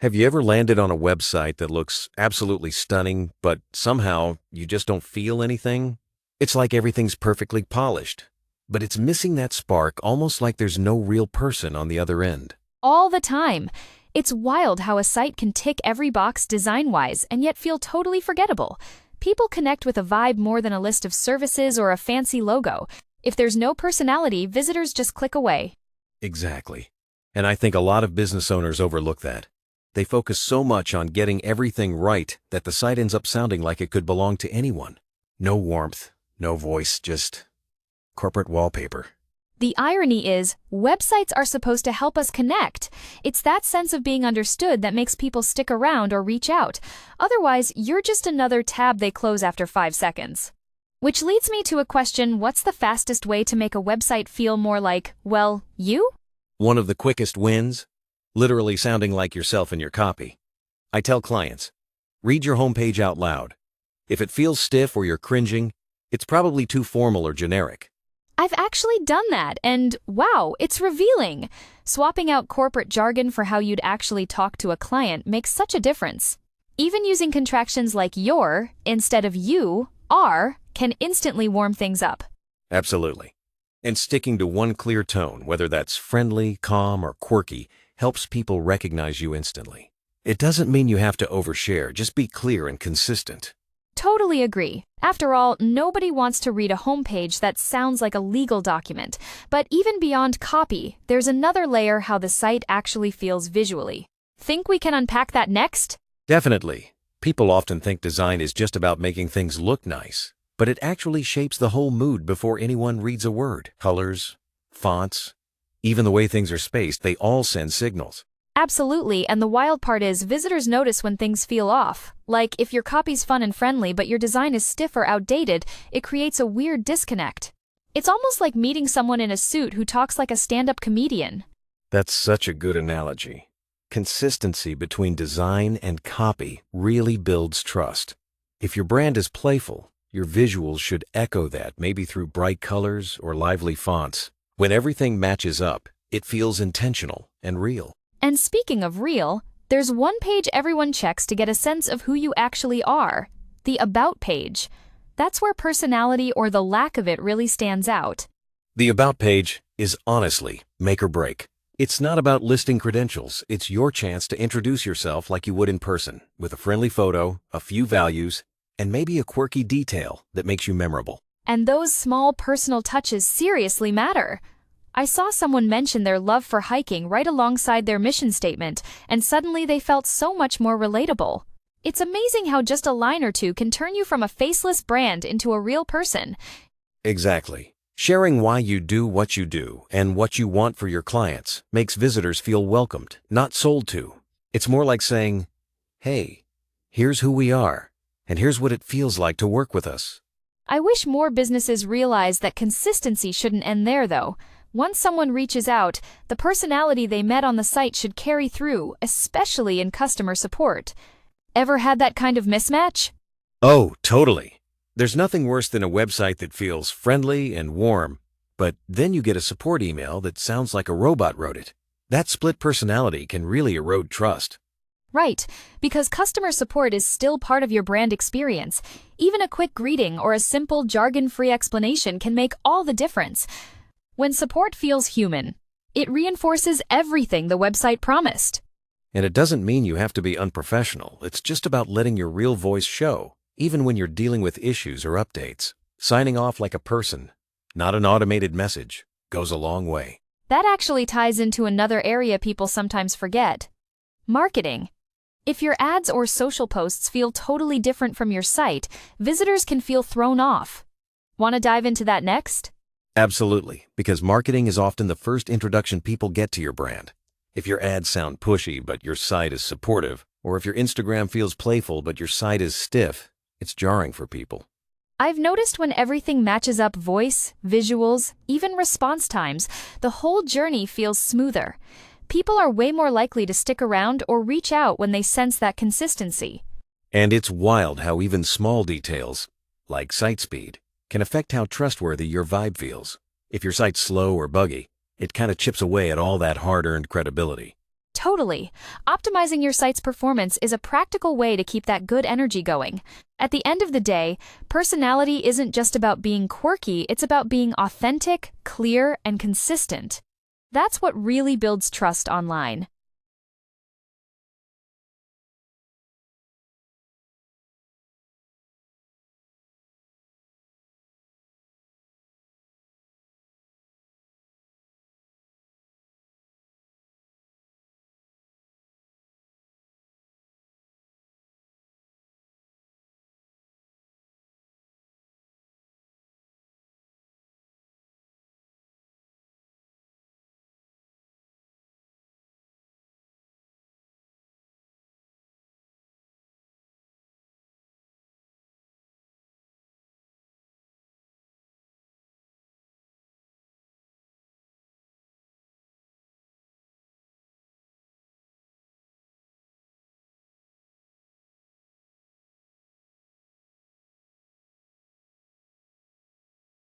Have you ever landed on a website that looks absolutely stunning, but somehow you just don't feel anything? It's like everything's perfectly polished, but it's missing that spark, almost like there's no real person on the other end. All the time. It's wild how a site can tick every box design-wise and yet feel totally forgettable. People connect with a vibe more than a list of services or a fancy logo. If there's no personality, visitors just click away. Exactly. And I think a lot of business owners overlook that. They focus so much on getting everything right that the site ends up sounding like it could belong to anyone. No warmth, no voice, just corporate wallpaper. The irony is, websites are supposed to help us connect. It's that sense of being understood that makes people stick around or reach out. Otherwise, you're just another tab they close after 5 seconds. Which leads me to a question: what's the fastest way to make a website feel more like, well, you? One of the quickest wins? Literally sounding like yourself in your copy. I tell clients, read your homepage out loud. If it feels stiff or you're cringing, it's probably too formal or generic. I've actually done that, and wow, it's revealing. Swapping out corporate jargon for how you'd actually talk to a client makes such a difference. Even using contractions like your instead of you, are, can instantly warm things up. Absolutely. And sticking to one clear tone, whether that's friendly, calm, or quirky, helps people recognize you instantly. It doesn't mean you have to overshare, just be clear and consistent. Totally agree. After all, nobody wants to read a homepage that sounds like a legal document. But even beyond copy, there's another layer: how the site actually feels visually. Think we can unpack that next? Definitely. People often think design is just about making things look nice, but it actually shapes the whole mood before anyone reads a word. Colors, fonts, even the way things are spaced, they all send signals. Absolutely, and the wild part is visitors notice when things feel off. Like if your copy's fun and friendly but your design is stiff or outdated, it creates a weird disconnect. It's almost like meeting someone in a suit who talks like a stand-up comedian. That's such a good analogy. Consistency between design and copy really builds trust. If your brand is playful, your visuals should echo that, maybe through bright colors or lively fonts. When everything matches up, it feels intentional and real. And speaking of real, there's one page everyone checks to get a sense of who you actually are: the About page. That's where personality, or the lack of it, really stands out. The About page is honestly make or break. It's not about listing credentials. It's your chance to introduce yourself like you would in person, with a friendly photo, a few values, and maybe a quirky detail that makes you memorable. And those small personal touches seriously matter. I saw someone mention their love for hiking right alongside their mission statement, and suddenly they felt so much more relatable. It's amazing how just a line or two can turn you from a faceless brand into a real person. Exactly. Sharing why you do what you do and what you want for your clients makes visitors feel welcomed, not sold to. It's more like saying, hey, here's who we are, and here's what it feels like to work with us. I wish more businesses realize that consistency shouldn't end there, though. Once someone reaches out, the personality they met on the site should carry through, especially in customer support. Ever had that kind of mismatch? Oh, totally. There's nothing worse than a website that feels friendly and warm, but then you get a support email that sounds like a robot wrote it. That split personality can really erode trust. Right, because customer support is still part of your brand experience. Even a quick greeting or a simple jargon-free explanation can make all the difference. When support feels human, it reinforces everything the website promised. And it doesn't mean you have to be unprofessional. It's just about letting your real voice show, even when you're dealing with issues or updates. Signing off like a person, not an automated message, goes a long way. That actually ties into another area people sometimes forget: marketing. If your ads or social posts feel totally different from your site, visitors can feel thrown off. Want to dive into that next? Absolutely, because marketing is often the first introduction people get to your brand. If your ads sound pushy but your site is supportive, or if your Instagram feels playful but your site is stiff, it's jarring for people. I've noticed when everything matches up: voice, visuals, even response times, the whole journey feels smoother. People are way more likely to stick around or reach out when they sense that consistency. And it's wild how even small details, like site speed, can affect how trustworthy your vibe feels. If your site's slow or buggy, it kind of chips away at all that hard-earned credibility. Totally. Optimizing your site's performance is a practical way to keep that good energy going. At the end of the day, personality isn't just about being quirky, it's about being authentic, clear, and consistent. That's what really builds trust online.